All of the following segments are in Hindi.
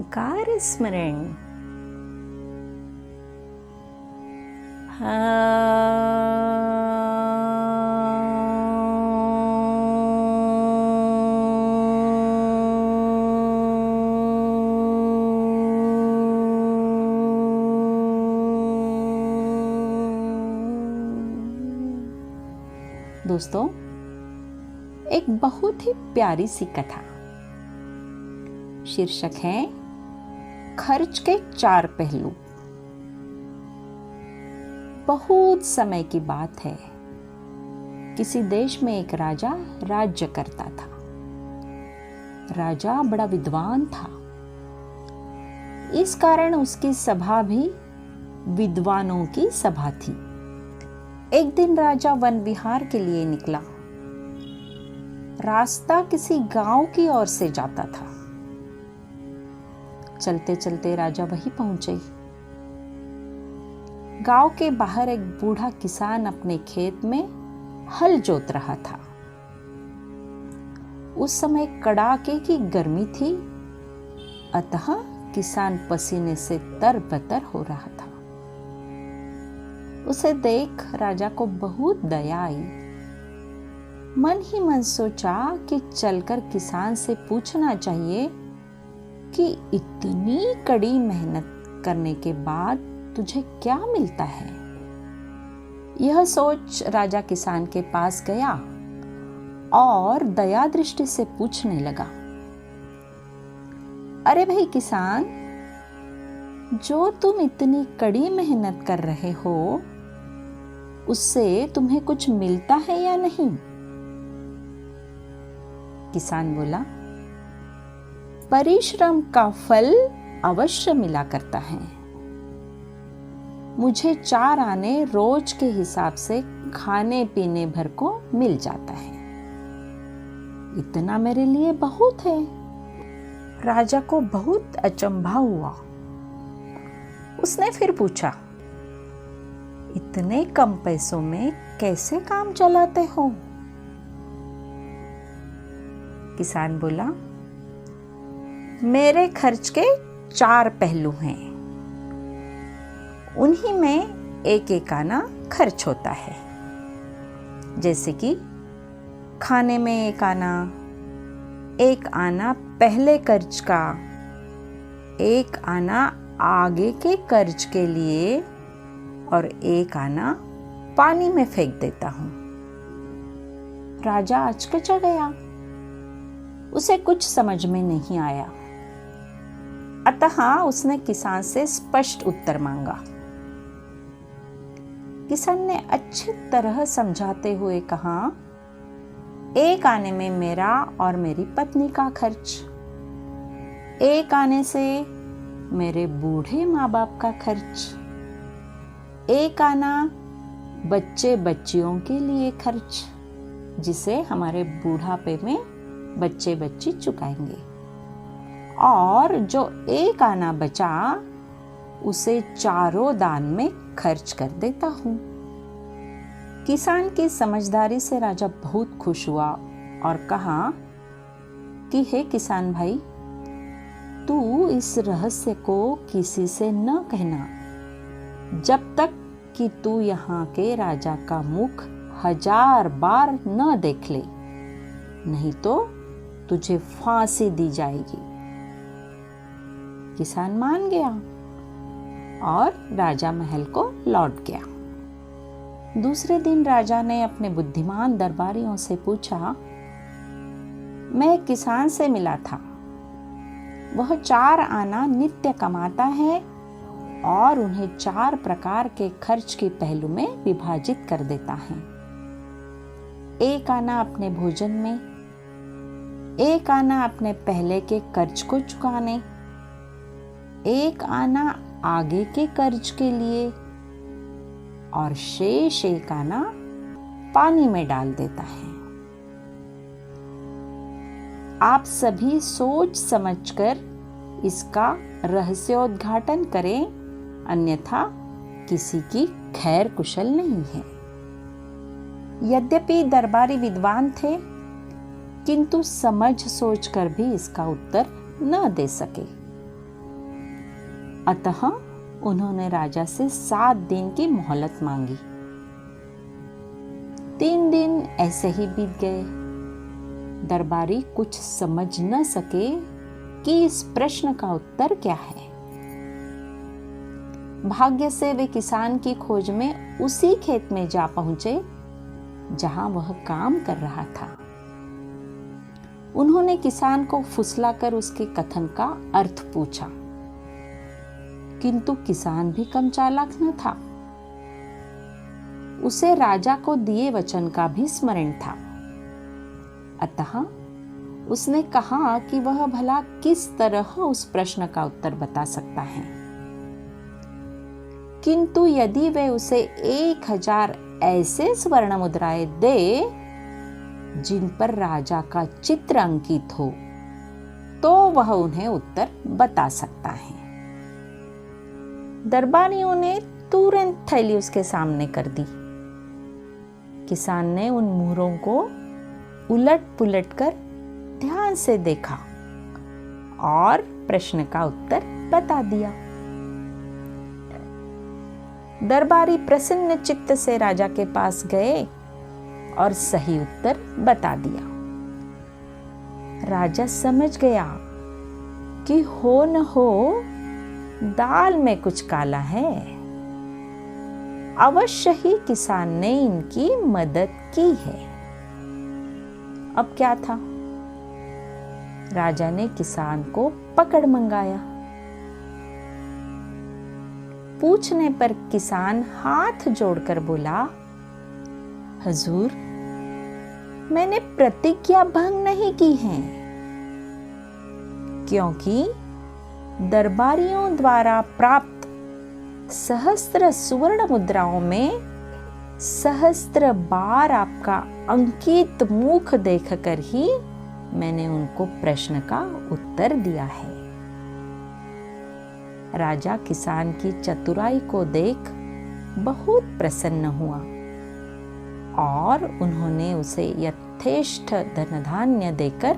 ओंकार स्मरण। दोस्तों, एक बहुत ही प्यारी सी कथा। शीर्षक है खर्च के 4 पहलू। बहुत समय की बात है, किसी देश में एक राजा राज्य करता था। राजा बड़ा विद्वान था, इस कारण उसकी सभा भी विद्वानों की सभा थी। एक दिन राजा वन विहार के लिए निकला। रास्ता किसी गांव की ओर से जाता था। चलते चलते राजा वहीं पहुंचे। गांव के बाहर एक बूढ़ा किसान अपने खेत में हल जोत रहा था। उस समय कड़ाके की गर्मी थी, अतः किसान पसीने से तरबतर हो रहा था। उसे देख राजा को बहुत दया आई। मन ही मन सोचा कि चलकर किसान से पूछना चाहिए कि इतनी कड़ी मेहनत करने के बाद तुझे क्या मिलता है। यह सोच राजा किसान के पास गया और दया दृष्टि से पूछने लगा, अरे भाई किसान, जो तुम इतनी कड़ी मेहनत कर रहे हो, उससे तुम्हें कुछ मिलता है या नहीं? किसान बोला, परिश्रम का फल अवश्य मिला करता है। मुझे 4 आने रोज के हिसाब से खाने पीने भर को मिल जाता है। इतना मेरे लिए बहुत है। राजा को बहुत अचंभा हुआ। उसने फिर पूछा, इतने कम पैसों में कैसे काम चलाते हो? किसान बोला, मेरे खर्च के 4 पहलू हैं। उन्हीं में एक एक आना खर्च होता है। जैसे कि खाने में 1 आना, 1 आना पहले कर्ज का, 1 आना आगे के कर्ज के लिए और 1 आना पानी में फेंक देता हूं। राजा अचकचा गया। उसे कुछ समझ में नहीं आया, अतः उसने किसान से स्पष्ट उत्तर मांगा। किसान ने अच्छी तरह समझाते हुए कहा, 1 आने में मेरा और मेरी पत्नी का खर्च, 1 आने से मेरे बूढ़े माँ बाप का खर्च, 1 आना बच्चे बच्चियों के लिए खर्च, जिसे हमारे बूढ़ापे में बच्चे बच्ची चुकाएंगे, और जो 1 आना बचा उसे चारों दान में खर्च कर देता हूं। किसान की समझदारी से राजा बहुत खुश हुआ और कहा कि हे किसान भाई, तू इस रहस्य को किसी से न कहना, जब तक कि तू यहाँ के राजा का मुख 1000 बार न देख ले, नहीं तो तुझे फांसी दी जाएगी। किसान मान गया और राजा महल को लौट गया। दूसरे दिन राजा ने अपने बुद्धिमान दरबारियों से पूछा, मैं एक किसान से मिला था। वह 4 आना नित्य कमाता है और उन्हें 4 प्रकार के खर्च के पहलू में विभाजित कर देता है। 1 आना अपने भोजन में, 1 आना अपने पहले के कर्ज को चुकाने, 1 आना आगे के कर्ज के लिए और शेष 1 आना पानी में डाल देता है। आप सभी सोच समझकर इसका रहस्योद्घाटन करें, अन्यथा किसी की खैर कुशल नहीं है। यद्यपि दरबारी विद्वान थे, किंतु समझ सोचकर भी इसका उत्तर न दे सके। अतः उन्होंने राजा से 7 दिन की मोहलत मांगी। 3 दिन ऐसे ही बीत गए। दरबारी कुछ समझ न सके कि इस प्रश्न का उत्तर क्या है। भाग्य से वे किसान की खोज में उसी खेत में जा पहुंचे जहां वह काम कर रहा था। उन्होंने किसान को फुसलाकर उसके कथन का अर्थ पूछा, किंतु किसान भी कम चालाक न था। उसे राजा को दिए वचन का भी स्मरण था। अतः उसने कहा कि वह भला किस तरह उस प्रश्न का उत्तर बता सकता है। किंतु यदि वे उसे 1000 ऐसे स्वर्ण मुद्राएं दे जिन पर राजा का चित्र अंकित हो, तो वह उन्हें उत्तर बता सकता है। दरबारियों ने तुरंत थैली उसके सामने कर दी। किसान ने उन मुहरों को उलट पुलट कर ध्यान से देखा और प्रश्न का उत्तर बता दिया। दरबारी प्रसन्न चित्त से राजा के पास गए और सही उत्तर बता दिया। राजा समझ गया कि हो न हो दाल में कुछ काला है। अवश्य ही किसान ने इनकी मदद की है। अब क्या था? राजा ने किसान को पकड़ मंगाया। पूछने पर किसान हाथ जोड़कर बोला, हजूर, मैंने प्रतिज्ञा भंग नहीं की है, क्योंकि दरबारियों द्वारा प्राप्त सहस्त्र सुवर्ण मुद्राओं में सहस्त्र बार आपका अंकित मुख देखकर ही मैंने उनको प्रश्न का उत्तर दिया है। राजा किसान की चतुराई को देख बहुत प्रसन्न हुआ और उन्होंने उसे यथेष्ट धन धान्य देकर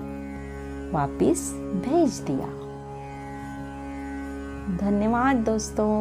वापिस भेज दिया। धन्यवाद दोस्तों।